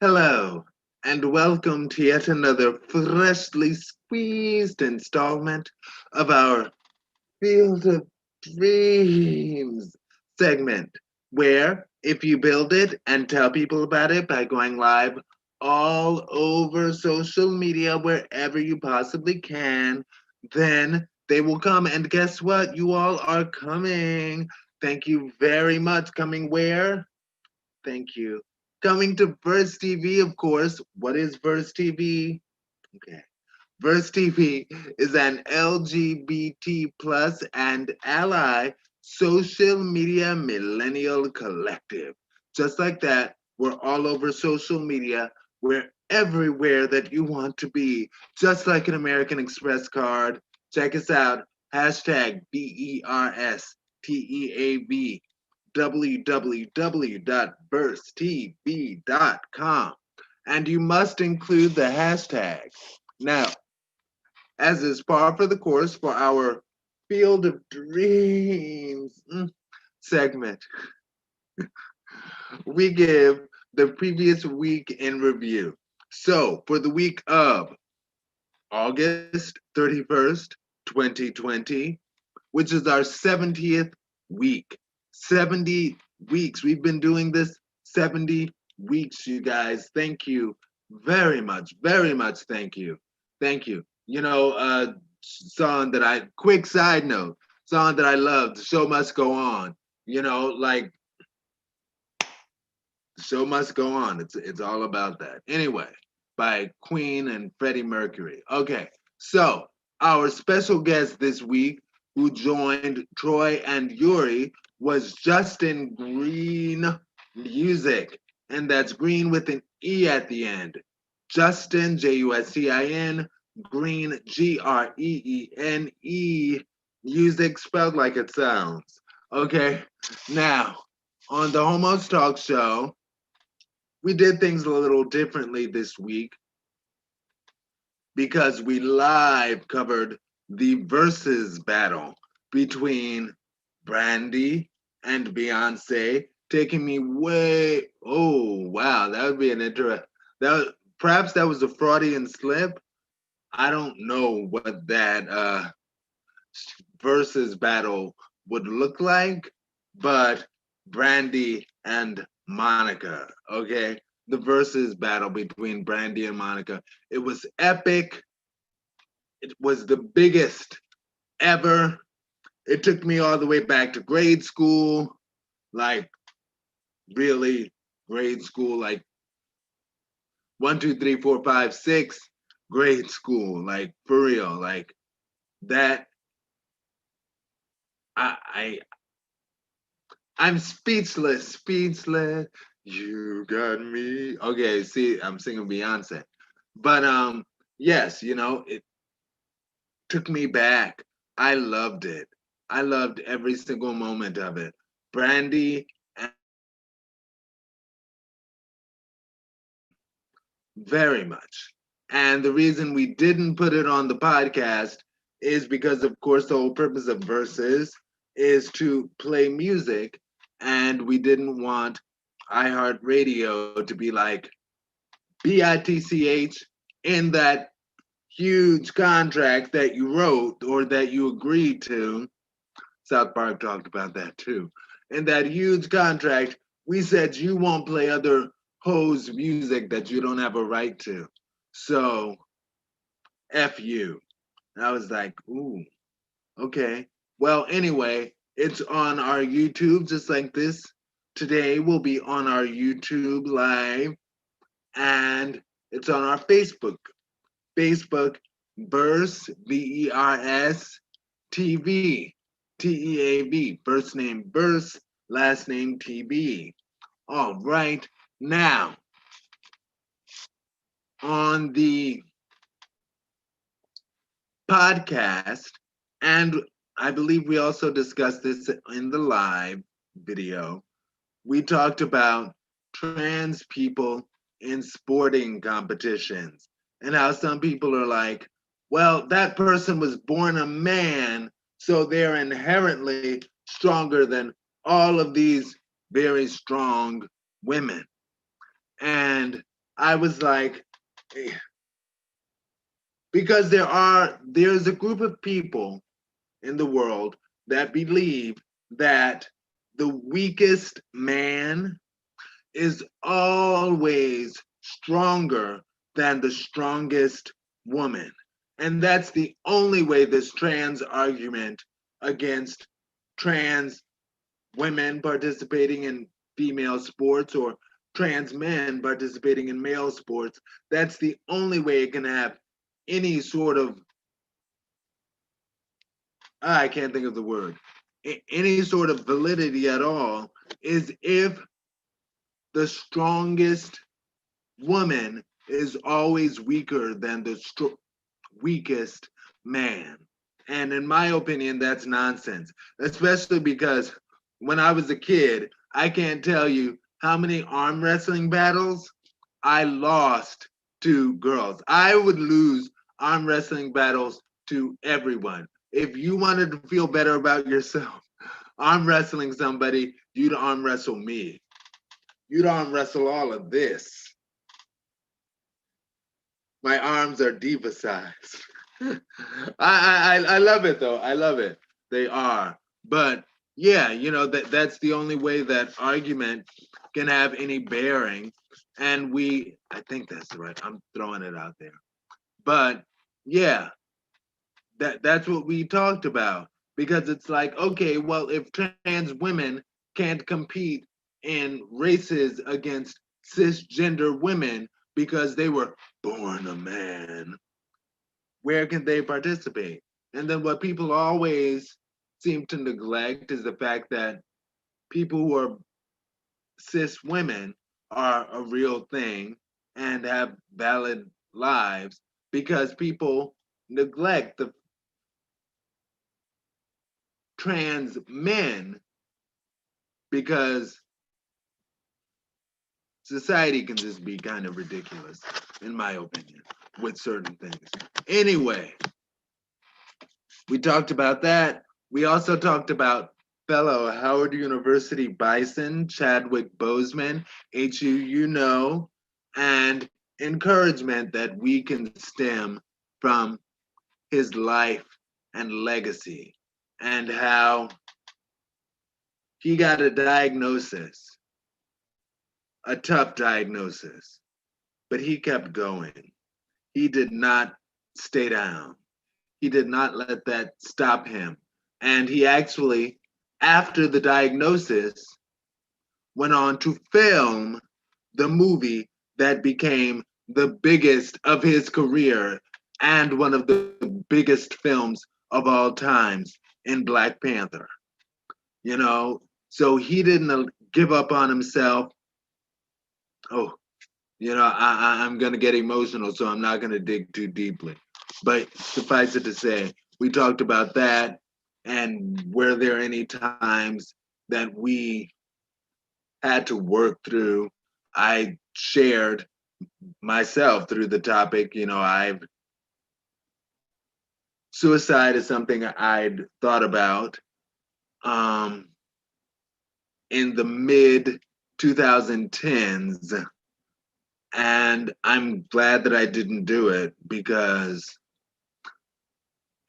Hello, and welcome to yet another freshly squeezed installment of our Field of Dreams segment, where if you build it and tell people about it by going live all over social media, wherever you possibly can, then they will come. And guess what? You all are coming. Thank you very much. Coming where? Thank you. Coming to Verse TV, of course. What is Verse TV? Okay. Verse TV is an LGBT plus and ally social media millennial collective. Just like that, we're all over social media. We're everywhere that you want to be, just like an American Express card. Check us out. Hashtag BERSTEAV www.bursttv.com. And you must include the hashtag. Now, as is par for the course for our Field of Dreams segment, we give the previous week in review. So, for the week of August 31st, 2020, which is our 70th week. 70 weeks. We've been doing this 70 weeks, you guys. Thank you very much. Very much. Thank you. Thank you. Quick side note, song that I love, The Show Must Go On. Like, The Show Must Go On. It's all about that. Anyway, by Queen and Freddie Mercury. Okay, so our special guest this week who joined Troy and Yuri was Justin Green Music. And that's Green with an E at the end. Justin, Justin, Green, Greene, music spelled like it sounds. Okay, now on the Homos Talk Show, we did things a little differently this week because we live covered the versus battle between Brandy and Beyonce, taking me way. Oh wow, that would be an interesting. Perhaps that was a Freudian slip. I don't know what that versus battle would look like, but Brandy and Monica, okay? The versus battle between Brandy and Monica. It was epic. It was the biggest ever. It took me all the way back to grade school, like really grade school, like 1, 2, 3, 4, 5, 6, grade school, like for real, like that. I I'm speechless, speechless. You got me. Okay, see, I'm singing Beyonce. But yes, it took me back. I loved it. I loved every single moment of it. Brandy and very much. And the reason we didn't put it on the podcast is because, of course, the whole purpose of Verses is to play music, and we didn't want iHeartRadio to be like BITCH in that huge contract that you wrote or that you agreed to. South Park talked about that too. In that huge contract, we said you won't play other hoes' music that you don't have a right to. So, F you. And I was like, ooh, okay. Well, anyway, it's on our YouTube just like this. Today will be on our YouTube live and it's on our Facebook. Facebook, Burst, BERS, TV, TEAV. First name Burst, last name TB. All right. Now, on the podcast, and I believe we also discussed this in the live video, we talked about trans people in sporting competitions and how some people are like, well, that person was born a man, so they're inherently stronger than all of these very strong women. And I was like, because there's a group of people in the world that believe that the weakest man is always stronger than the strongest woman. And that's the only way this trans argument against trans women participating in female sports or trans men participating in male sports, that's the only way it can have any sort of, I can't think of the word, any sort of validity at all, is if the strongest woman is always weaker than the weakest man. And in my opinion, that's nonsense, especially because when I was a kid, I can't tell you how many arm wrestling battles I lost to girls. I would lose arm wrestling battles to everyone. If you wanted to feel better about yourself, arm wrestling somebody, you'd arm wrestle me. You'd arm wrestle all of this. My arms are diva size. I love it though. I love it. They are. But yeah, that's the only way that argument can have any bearing. And I think that's right. I'm throwing it out there. But yeah, that's what we talked about. Because it's like, okay, well, if trans women can't compete in races against cisgender women because they were born a man, where can they participate? And then what people always seem to neglect is the fact that people who are cis women are a real thing and have valid lives, because people neglect the trans men because society can just be kind of ridiculous, in my opinion, with certain things. Anyway, we talked about that. We also talked about fellow Howard University Bison, Chadwick Boseman, HU, and encouragement that we can stem from his life and legacy, and how he got a diagnosis, a tough diagnosis, but he kept going. He did not stay down. He did not let that stop him. And he actually, after the diagnosis, went on to film the movie that became the biggest of his career and one of the biggest films of all times in Black Panther. You know, so he didn't give up on himself. Oh, I'm going to get emotional, so I'm not going to dig too deeply. But suffice it to say, we talked about that. And were there any times that we had to work through? I shared myself through the topic. Suicide is something I'd thought about um, in the mid 2010s. And I'm glad that I didn't do it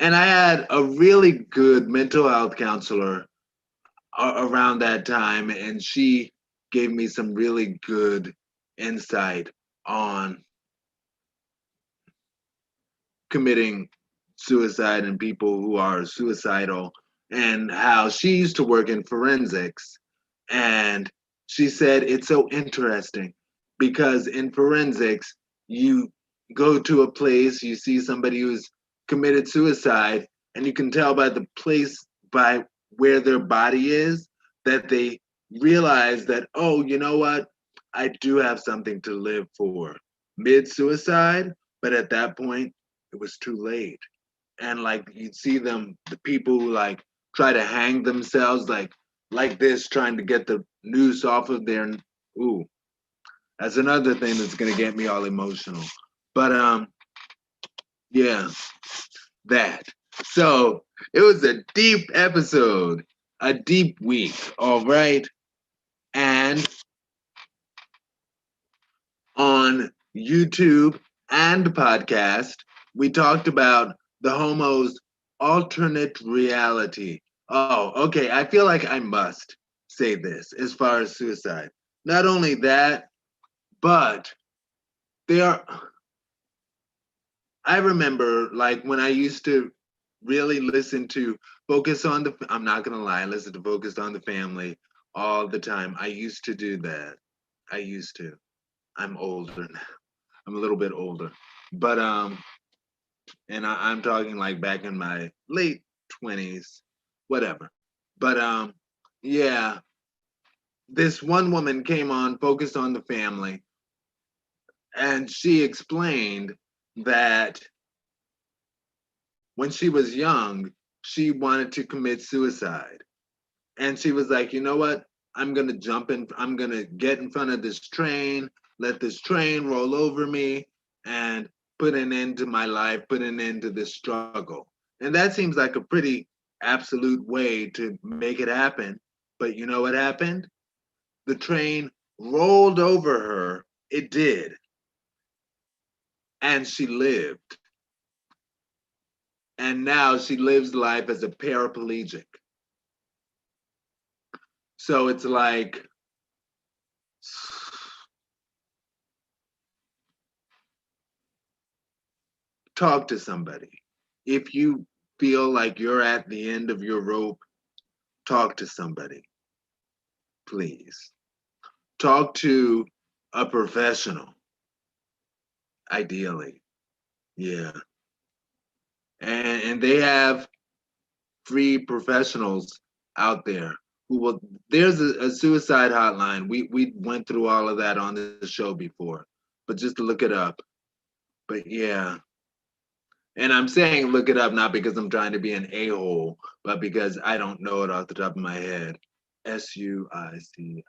and I had a really good mental health counselor around that time, and she gave me some really good insight on committing suicide and people who are suicidal, and how she used to work in forensics. And she said it's so interesting because in forensics, you go to a place, you see somebody who's committed suicide, and you can tell by the place, by where their body is, that they realize that, oh, you know what? I do have something to live for mid suicide, but at that point, it was too late. And like you'd see them, the people who like try to hang themselves like this, trying to get the noose off of their, ooh, that's another thing that's gonna get me all emotional. But yeah, that. So it was a deep episode, a deep week, all right. And on YouTube, and podcast, we talked about the homo's alternate reality. Oh, okay. I feel like I must say this as far as suicide. Not only that, but they are. I remember like when I used to really listen to Focus on the. I'm not gonna lie, I listened to Focus on the Family all the time. I used to do that. I used to. I'm older now. I'm a little bit older, but and I'm talking like back in my late 20s, whatever. But yeah, this one woman came on Focus on the Family, and she explained that when she was young, she wanted to commit suicide. And she was like, you know what? I'm going to jump in, I'm going to get in front of this train, let this train roll over me, and put an end to my life, put an end to this struggle. And that seems like a pretty absolute way to make it happen. But you know what happened? The train rolled over her. It did. And she lived. And now she lives life as a paraplegic. So it's like, talk to somebody. If you feel like you're at the end of your rope, talk to somebody, please. Talk to a professional, ideally. Yeah. And they have free professionals out there who will. There's a suicide hotline. We went through all of that on the show before, but just to look it up. But yeah, and I'm saying look it up not because I'm trying to be an a-hole, but because I don't know it off the top of my head. SUIC.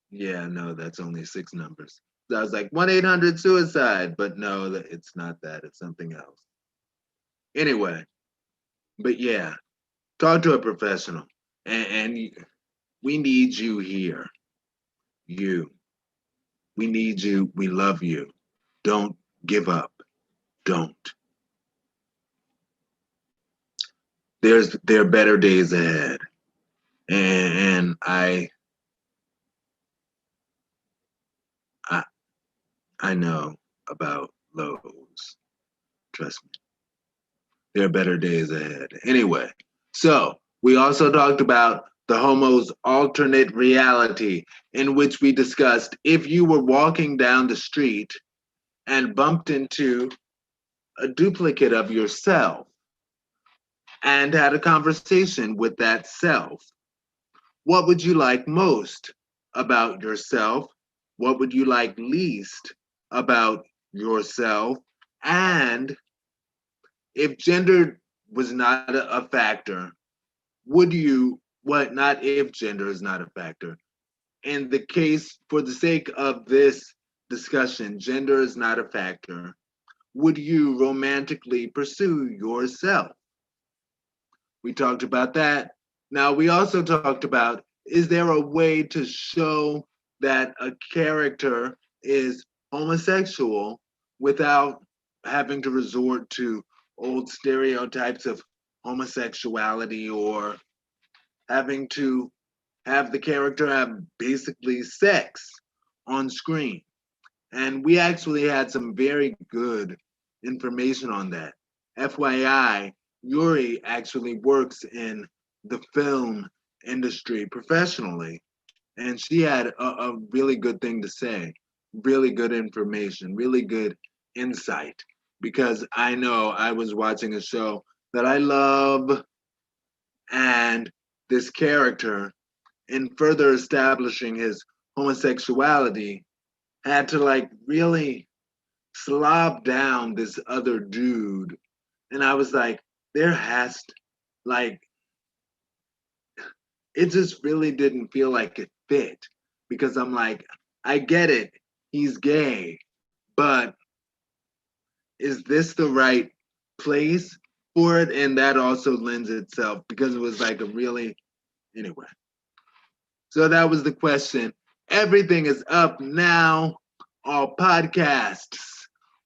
Yeah, no, that's only six numbers. So I was like 1-800-suicide, but no, it's not that. It's something else. Anyway, but yeah, talk to a professional, and we need you here. You, we need you. We love you. Don't give up. Don't. There are better days ahead, and I I know about lows. Trust me. There are better days ahead. Anyway, so we also talked about the homo's alternate reality, in which we discussed if you were walking down the street and bumped into a duplicate of yourself and had a conversation with that self, what would you like most about yourself? What would you like least about yourself? And if gender was not a factor, would you, what, not if gender is not a factor. In the case, for the sake of this discussion, gender is not a factor. Would you romantically pursue yourself? We talked about that. Now, we also talked about, is there a way to show that a character is homosexual without having to resort to old stereotypes of homosexuality, or having to have the character have basically sex on screen? And we actually had some very good information on that. FYI, Yuri actually works in the film industry professionally, and she had a really good thing to say, really good information, really good insight. Because I know I was watching a show that I love, and this character, in further establishing his homosexuality, had to like really slob down this other dude. And I was like, there has to, like, it just really didn't feel like it fit, because I'm like, I get it, he's gay, but is this the right place for it? And that also lends itself, because it was like a really, anyway. So that was the question. Everything is up now. All podcasts,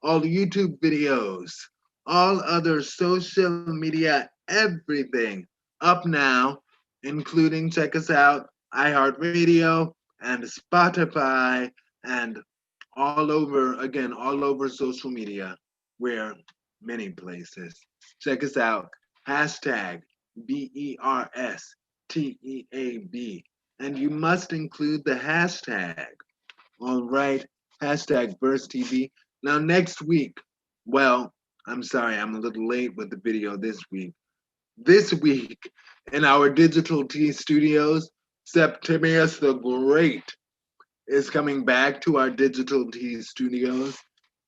all YouTube videos, all other social media, everything up now, including check us out, iHeartRadio and Spotify and all over, again, all over social media. We're many places. Check us out. Hashtag BERSTEAB. And you must include the hashtag. All right. Hashtag BurstTV. Now, next week, well, I'm sorry, I'm a little late with the video this week. This week, in our Digital T studios, Septimius the Great is coming back to our Digital T studios.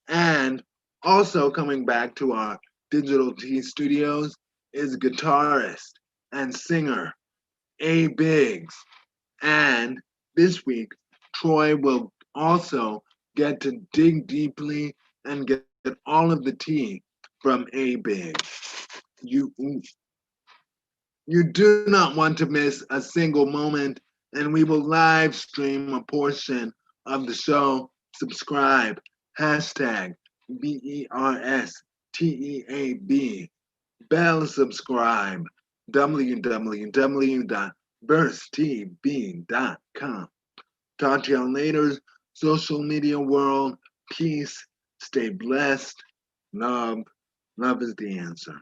And also coming back to our Digital T studios is guitarist and singer A Biggs. And this week, Troy will also get to dig deeply and get all of the tea from A Biggs. You you do not want to miss a single moment, and we will live stream a portion of the show. Subscribe. Hashtag BERSTEAB. Bell subscribe. www.bursttv.com. Talk to y'all later. Social media world. Peace. Stay blessed. Love. Love is the answer.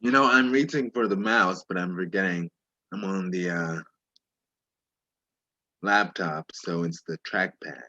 You know, I'm reaching for the mouse, but I'm forgetting I'm on the laptop, so it's the trackpad.